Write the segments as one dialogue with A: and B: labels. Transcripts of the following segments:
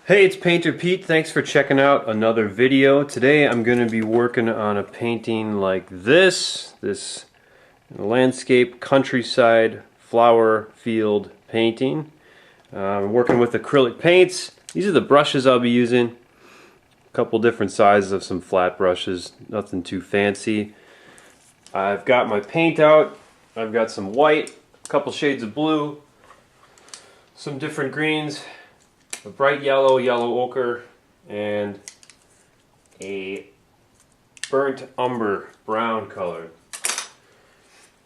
A: Hey, it's Painter Pete. Thanks for checking out another video. Today I'm going to be working on a painting like this landscape countryside flower field painting. I'm working with acrylic paints. These are the brushes I'll be using. A couple different sizes of some flat brushes, nothing too fancy. I've got my paint out. I've got some white, a couple shades of blue, some different greens, a bright yellow, yellow ochre, and a burnt umber brown color.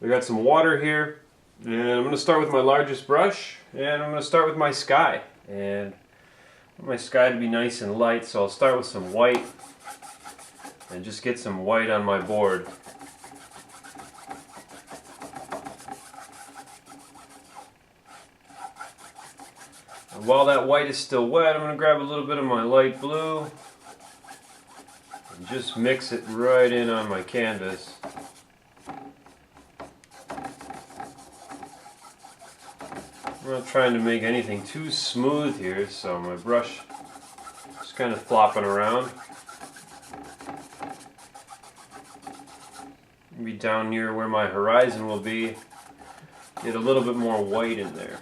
A: We got some water here, and I'm going to start with my largest brush, and I'm going to start with my sky. And I want my sky to be nice and light, so I'll start with some white and just get some white on my board. And while that white is still wet, I'm going to grab a little bit of my light blue and just mix it right in on my canvas. I'm not trying to make anything too smooth here, so my brush is just kind of flopping around. Maybe down near where my horizon will be, get a little bit more white in there.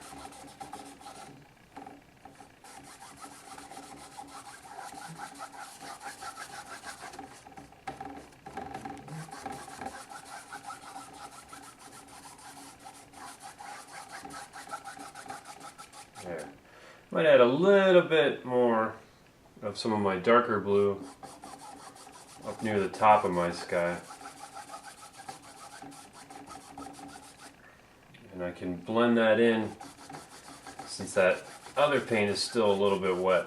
A: There. Might add a little bit more of some of my darker blue up near the top of my sky. And I can blend that in since that other paint is still a little bit wet.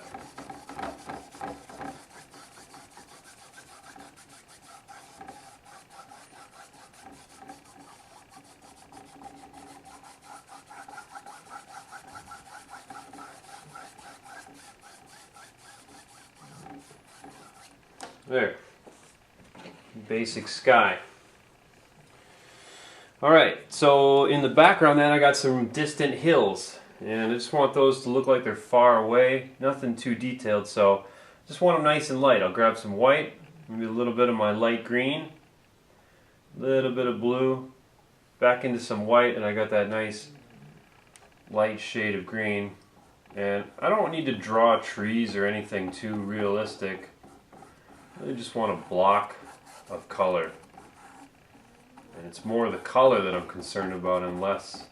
A: There. Basic sky. Alright, so in the background then I got some distant hills, and I just want those to look like they're far away, nothing too detailed, so just want them nice and light. I'll grab some white, maybe a little bit of my light green, a little bit of blue, back into some white, and I got that nice light shade of green. And I don't need to draw trees or anything too realistic. I really just want a block of color. And it's more the color that I'm concerned about and less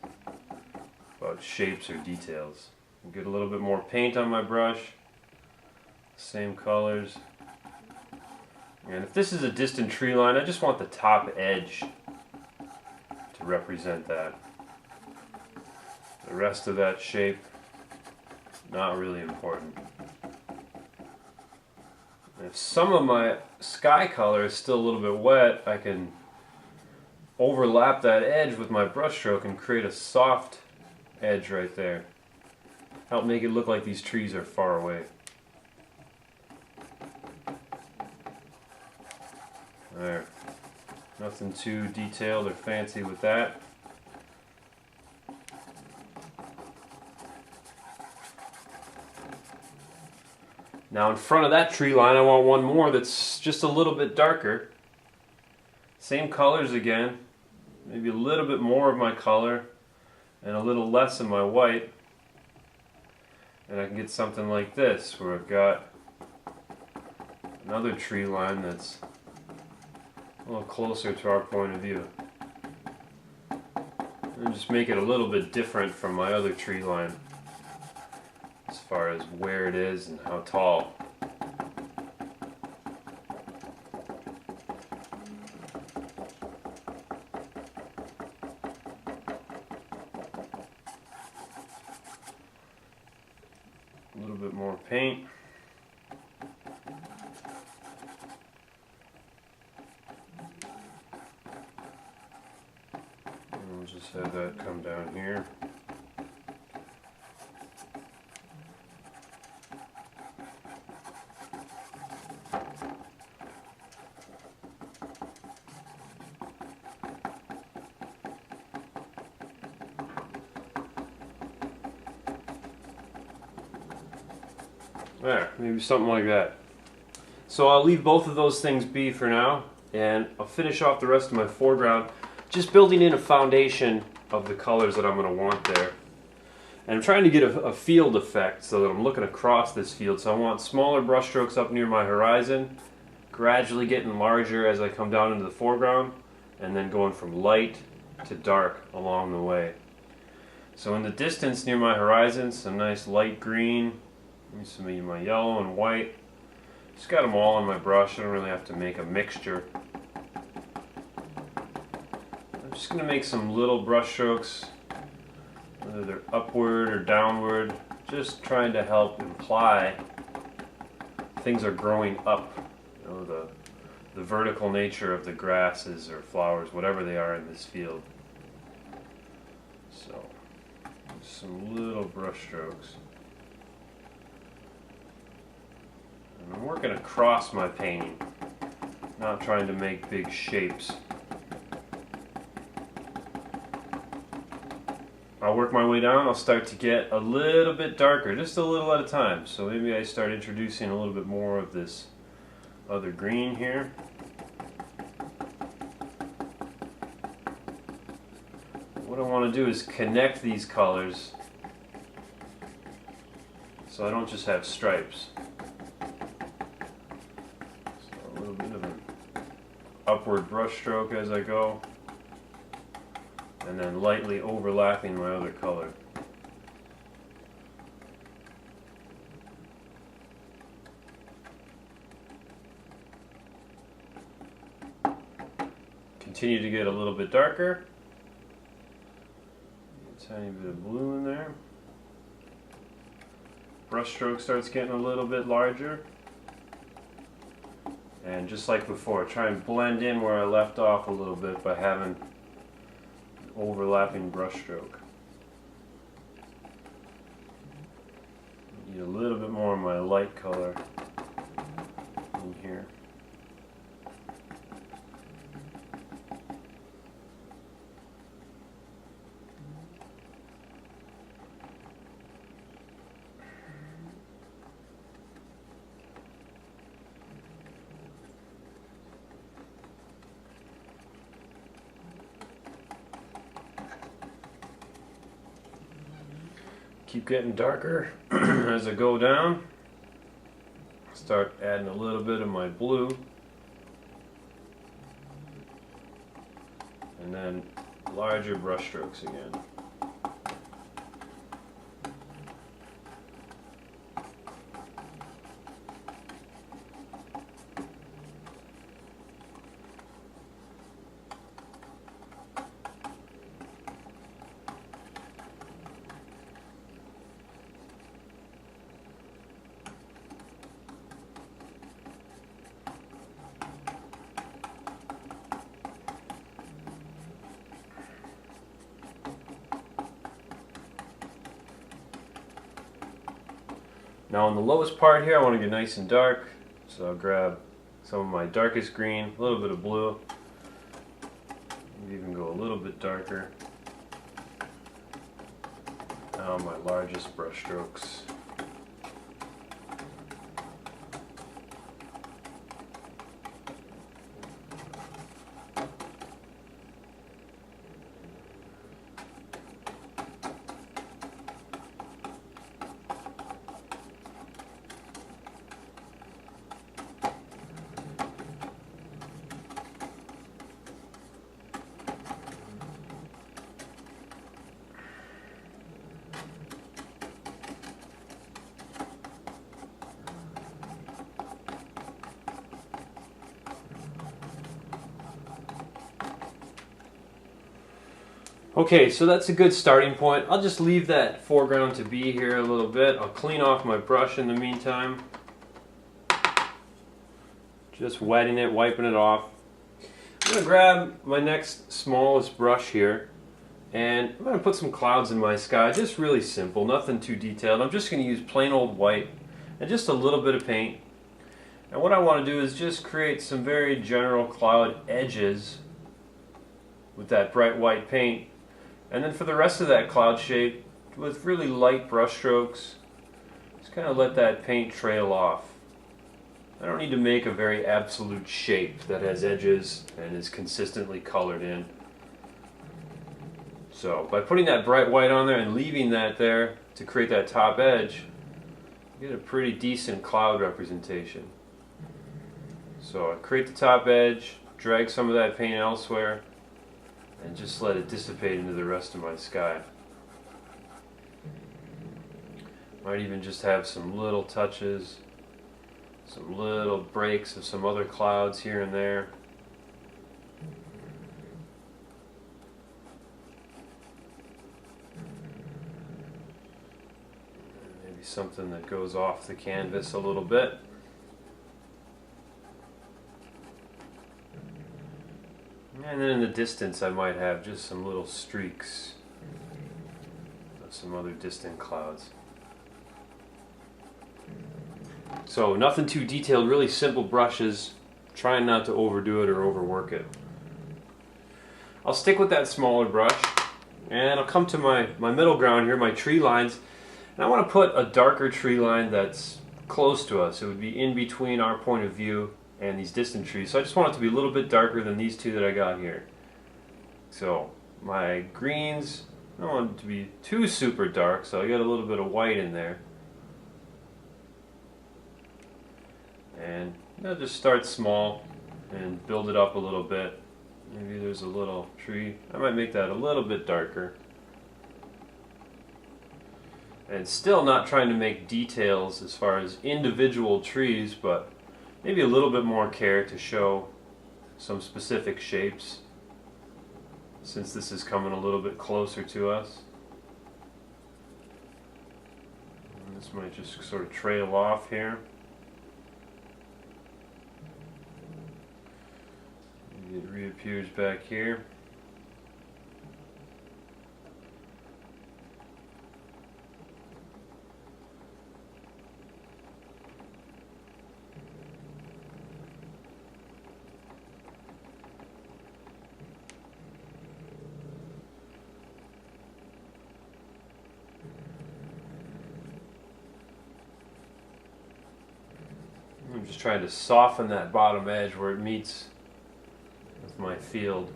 A: about shapes or details. I'll get a little bit more paint on my brush, same colors. And if this is a distant tree line, I just want the top edge to represent that. The rest of that shape, not really important. If some of my sky color is still a little bit wet, I can overlap that edge with my brush stroke and create a soft edge right there. Help make it look like these trees are far away. There. Nothing too detailed or fancy with that. Now in front of that tree line I want one more that's just a little bit darker. Same colors again, maybe a little bit more of my color and a little less of my white. And I can get something like this where I've got another tree line that's a little closer to our point of view. And just make it a little bit different from my other tree line as far as where it is and how tall. A little bit more paint. And we'll just have that come down here. There, maybe something like that. So I'll leave both of those things be for now, and I'll finish off the rest of my foreground, just building in a foundation of the colors that I'm going to want there. And I'm trying to get a field effect so that I'm looking across this field. So I want smaller brush strokes up near my horizon, gradually getting larger as I come down into the foreground, and then going from light to dark along the way. So in the distance near my horizon, some nice light green, some of my yellow and white. Just got them all on my brush. I don't really have to make a mixture. I'm just going to make some little brush strokes, whether they're upward or downward, just trying to help imply things are growing up. You know, the vertical nature of the grasses or flowers, whatever they are in this field. So, some little brush strokes. And I'm working across my painting, not trying to make big shapes. I'll work my way down. I'll start to get a little bit darker, just a little at a time. So maybe I start introducing a little bit more of this other green here. What I want to do is connect these colors so I don't just have stripes. So a little bit of an upward brush stroke as I go, and then lightly overlapping my other color. Continue to get a little bit darker. A tiny bit of blue in there. Brush stroke starts getting a little bit larger. And just like before, try and blend in where I left off a little bit by having overlapping brush stroke. Need a little bit more of my light color in here. Keep getting darker as I go down. Start adding a little bit of my blue. And then larger brush strokes again. Now on the lowest part here, I want to get nice and dark, so I'll grab some of my darkest green, a little bit of blue, maybe even go a little bit darker. Now my largest brush strokes. Okay, so that's a good starting point. I'll just leave that foreground to be here a little bit. I'll clean off my brush in the meantime. Just wetting it, wiping it off. I'm going to grab my next smallest brush here, and I'm going to put some clouds in my sky. Just really simple, nothing too detailed. I'm just going to use plain old white and just a little bit of paint. And what I want to do is just create some very general cloud edges with that bright white paint. And then for the rest of that cloud shape, with really light brush strokes, Just kind of let that paint trail off. I don't need to make a very absolute shape that has edges and is consistently colored in. So by putting that bright white on there and leaving that there to create that top edge, you get a pretty decent cloud representation. So I create the top edge, drag some of that paint elsewhere, and just let it dissipate into the rest of my sky. Might even just have some little touches, some little breaks of some other clouds here and there. Maybe something that goes off the canvas a little bit. And then in the distance I might have just some little streaks of some other distant clouds. So nothing too detailed, really simple brushes, trying not to overdo it or overwork it. I'll stick with that smaller brush and I'll come to my middle ground here, my tree lines. And I want to put a darker tree line that's close to us. It would be in between our point of view and these distant trees. So I just want it to be a little bit darker than these two that I got here. So my greens, I don't want it to be too super dark, so I got a little bit of white in there. And I'll just start small and build it up a little bit. Maybe there's a little tree. I might make that a little bit darker. And still not trying to make details as far as individual trees, but maybe a little bit more care to show some specific shapes, since this is coming a little bit closer to us. And this might just sort of trail off here. Maybe it reappears back here. I'm just trying to soften that bottom edge where it meets with my field.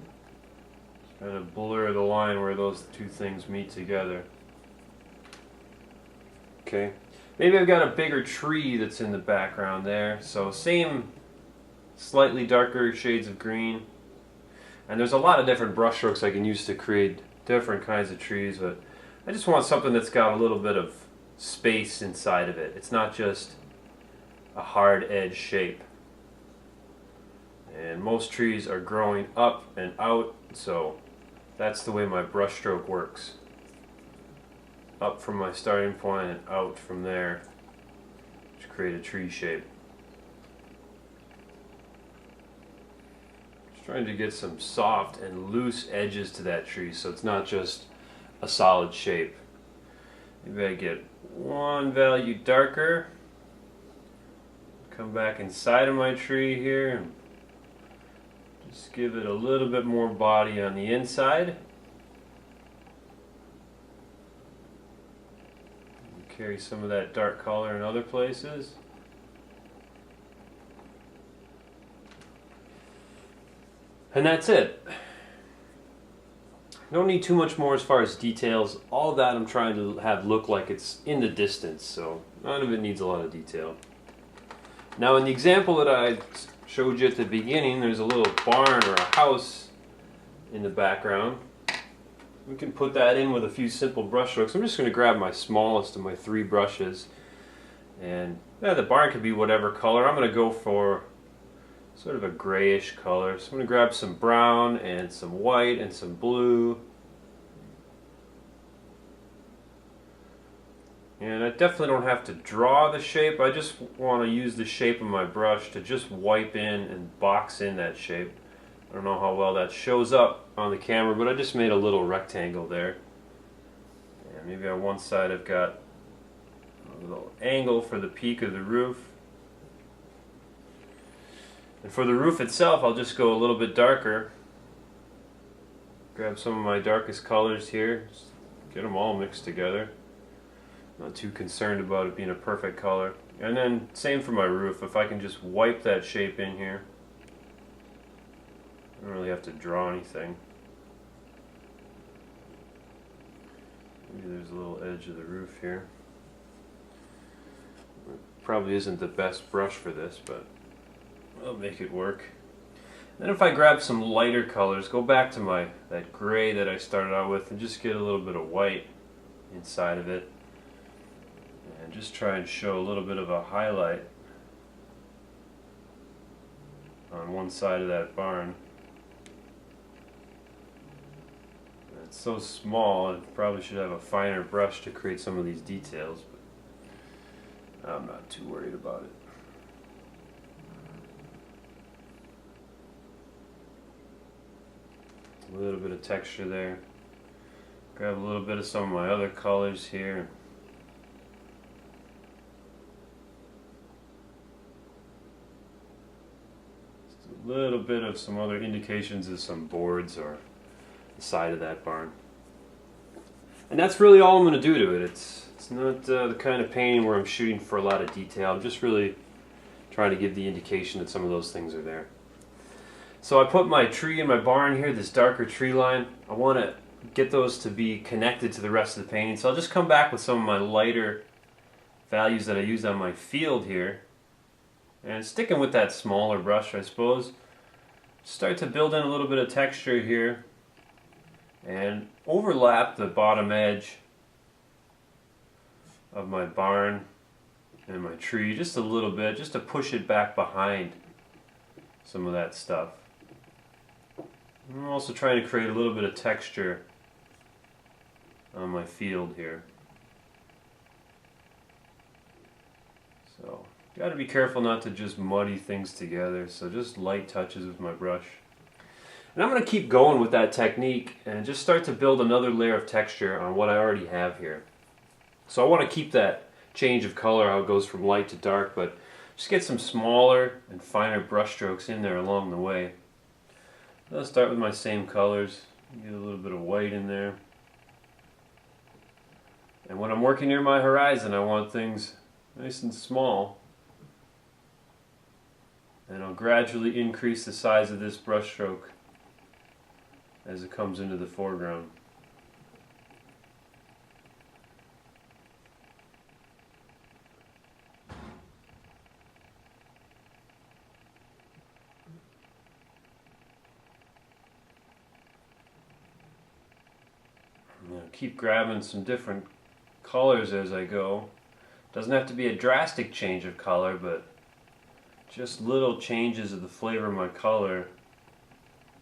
A: Just kind of blur the line where those two things meet together. Okay, maybe I've got a bigger tree that's in the background there, so same slightly darker shades of green. And there's a lot of different brush strokes I can use to create different kinds of trees, but I just want something that's got a little bit of space inside of it. It's not just a hard edge shape. And most trees are growing up and out, so that's the way my brush stroke works. Up from my starting point and out from there to create a tree shape. Just trying to get some soft and loose edges to that tree so it's not just a solid shape. Maybe I get one value darker. Come back inside of my tree here and just give it a little bit more body on the inside. Carry some of that dark color in other places. And that's it. Don't need too much more as far as details. All of that I'm trying to have look like it's in the distance, so none of it needs a lot of detail. Now in the example that I showed you at the beginning, there's a little barn or a house in the background. We can put that in with a few simple brush strokes. I'm just going to grab my smallest of my 3 brushes. And yeah, the barn could be whatever color. I'm going to go for sort of a grayish color. So I'm going to grab some brown and some white and some blue. And I definitely don't have to draw the shape. I just want to use the shape of my brush to just wipe in and box in that shape. I don't know how well that shows up on the camera, but I just made a little rectangle there. And maybe on one side I've got a little angle for the peak of the roof. And for the roof itself, I'll just go a little bit darker. Grab some of my darkest colors here, just get them all mixed together. Not too concerned about it being a perfect color. And then same for my roof. If I can just wipe that shape in here, I don't really have to draw anything. Maybe there's a little edge of the roof here. Probably isn't the best brush for this, but I'll make it work. Then if I grab some lighter colors, go back to that gray that I started out with and just get a little bit of white inside of it. And just try and show a little bit of a highlight on one side of that barn. It's so small, I probably should have a finer brush to create some of these details, but I'm not too worried about it. A little bit of texture there. Grab a little bit of some of my other colors here. Just a little bit of some other indications of some boards or the side of that barn. And that's really all I'm going to do to it. It's not the kind of painting where I'm shooting for a lot of detail. I'm just really trying to give the indication that some of those things are there. So I put my tree in my barn here, this darker tree line. I want to get those to be connected to the rest of the painting. So I'll just come back with some of my lighter values that I used on my field here. And sticking with that smaller brush, I suppose, start to build in a little bit of texture here and overlap the bottom edge of my barn and my tree just a little bit, just to push it back behind some of that stuff. I'm also trying to create a little bit of texture on my field here. So, got to be careful not to just muddy things together, so just light touches with my brush. And I'm going to keep going with that technique and just start to build another layer of texture on what I already have here. So I want to keep that change of color, how it goes from light to dark, but just get some smaller and finer brush strokes in there along the way. I'll start with my same colors, get a little bit of white in there. And when I'm working near my horizon, I want things nice and small. And I'll gradually increase the size of this brush stroke as it comes into the foreground. Keep grabbing some different colors as I go. Doesn't have to be a drastic change of color, but just little changes of the flavor of my color,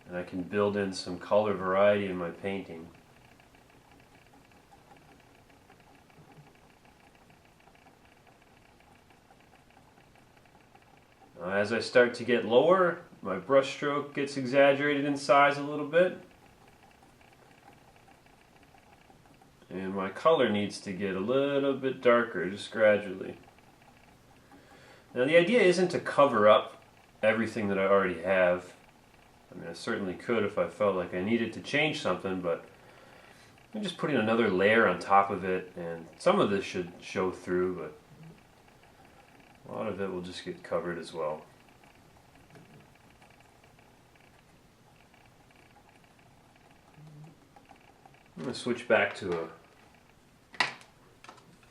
A: and I can build in some color variety in my painting. As I start to get lower, my brush stroke gets exaggerated in size a little bit. And my color needs to get a little bit darker, just gradually. Now the idea isn't to cover up everything that I already have. I mean, I certainly could if I felt like I needed to change something, but I'm just putting another layer on top of it, and some of this should show through, but a lot of it will just get covered as well. I'm going to switch back to a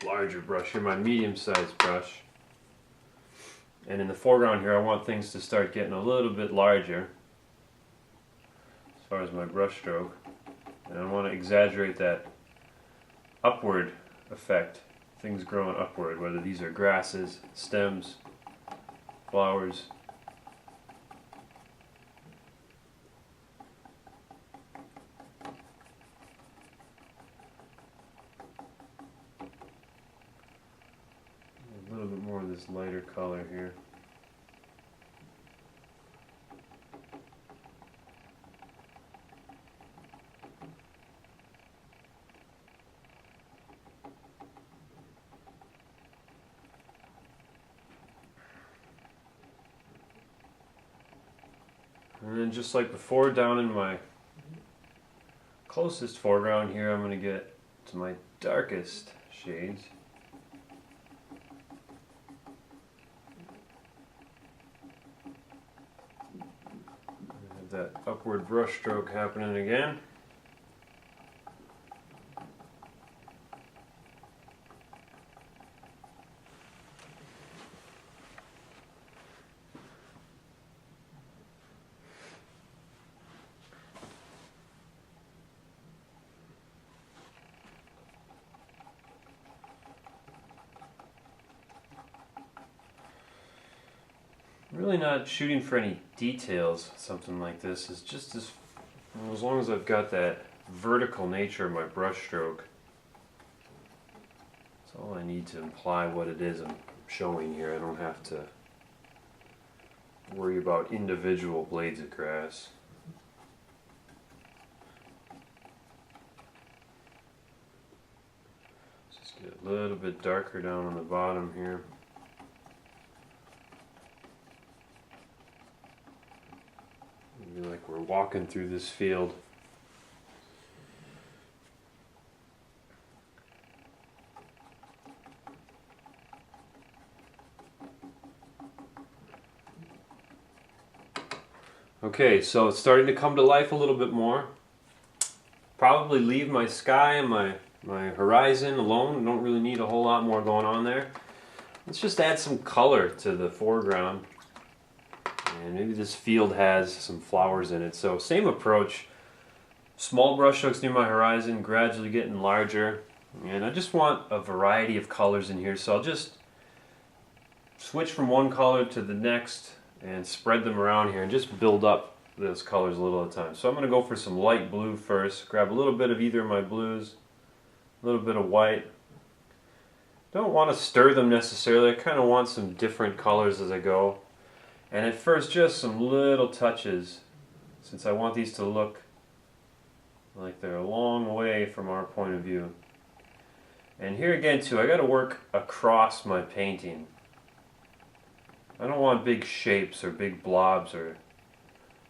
A: larger brush here, my medium-sized brush. And in the foreground here, I want things to start getting a little bit larger as far as my brush stroke. And I want to exaggerate that upward effect, things growing upward, whether these are grasses, stems, flowers. A little bit more of this lighter color here. And then just like before, down in my closest foreground here, I'm going to get to my darkest shades. Get that upward brush stroke happening again. Really not shooting for any details, something like this. It's just as long as I've got that vertical nature of my brush stroke. That's all I need to imply what it is I'm showing here. I don't have to worry about individual blades of grass. Just get a little bit darker down on the bottom here. Maybe like we're walking through this field. Okay, so it's starting to come to life a little bit more. Probably leave my sky and my horizon alone. Don't really need a whole lot more going on there. Let's just add some color to the foreground. And maybe this field has some flowers in it. So same approach. Small brush strokes near my horizon, gradually getting larger. And I just want a variety of colors in here. So I'll just switch from one color to the next and spread them around here and just build up those colors a little at a time. So I'm going to go for some light blue first. Grab a little bit of either of my blues, a little bit of white. Don't want to stir them necessarily. I kind of want some different colors as I go. And at first, just some little touches, since I want these to look like they're a long way from our point of view. And here again too, I got to work across my painting. I don't want big shapes or big blobs or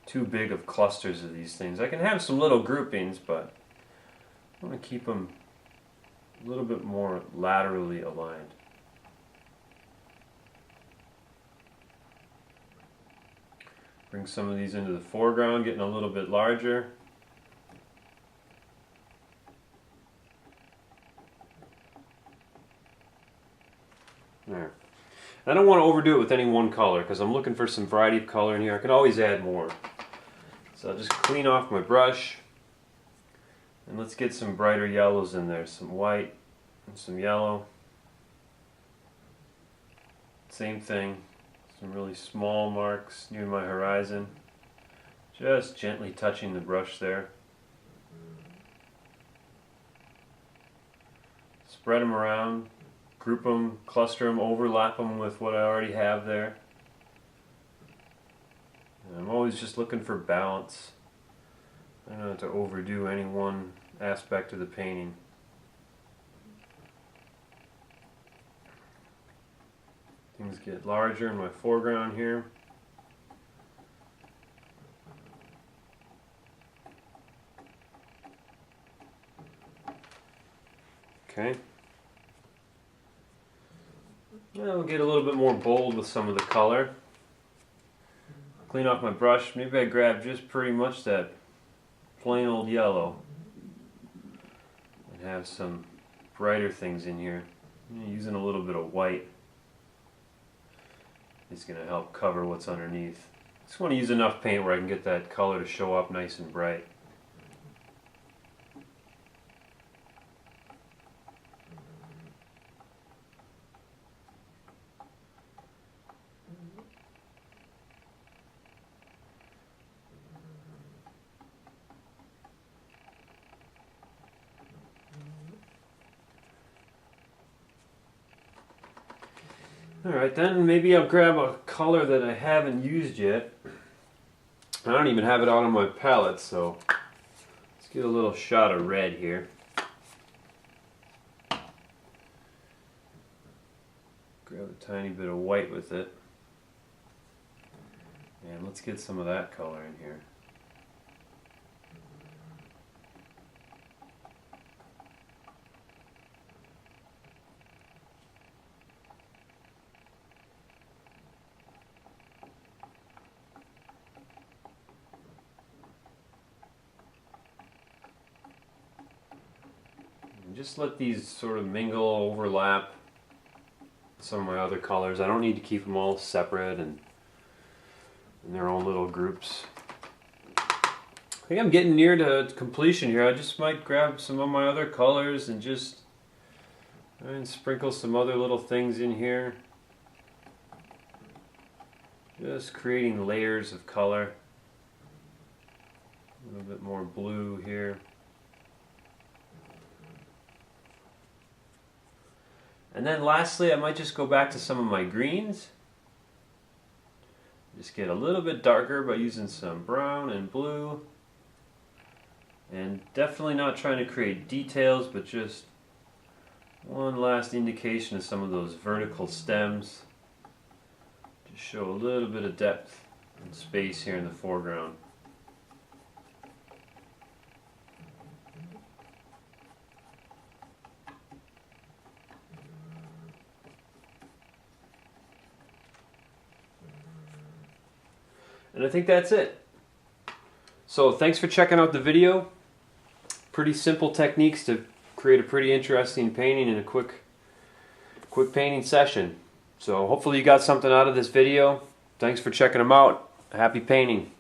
A: too big of clusters of these things. I can have some little groupings, but I want to keep them a little bit more laterally aligned. Bring some of these into the foreground, getting a little bit larger. There. I don't want to overdo it with any one color because I'm looking for some variety of color in here. I can always add more. So I'll just clean off my brush and let's get some brighter yellows in there. Some white and some yellow. Same thing. Some really small marks near my horizon. Just gently touching the brush there. Spread them around, group them, cluster them, overlap them with what I already have there. And I'm always just looking for balance. I don't have to overdo any one aspect of the painting. Things get larger in my foreground here. Okay. Now we'll get a little bit more bold with some of the color. Clean off my brush. Maybe I grab just pretty much that plain old yellow and have some brighter things in here. Using a little bit of white. It's going to help cover what's underneath. Just want to use enough paint where I can get that color to show up nice and bright. Alright then, maybe I'll grab a color that I haven't used yet. I don't even have it out on my palette, so let's get a little shot of red here. Grab a tiny bit of white with it. And let's get some of that color in here. just let these sort of mingle, overlap some of my other colors. I don't need to keep them all separate and in their own little groups. I think I'm getting near to completion here. I just might grab some of my other colors and just sprinkle some other little things in here. Just creating layers of color. A little bit more blue here. And then lastly, I might just go back to some of my greens. Just get a little bit darker by using some brown and blue. And definitely not trying to create details, but just one last indication of some of those vertical stems. Just show a little bit of depth and space here in the foreground. And I think that's it. So thanks for checking out the video. Pretty simple techniques to create a pretty interesting painting in a quick painting session. So hopefully you got something out of this video. Thanks for checking them out. Happy painting.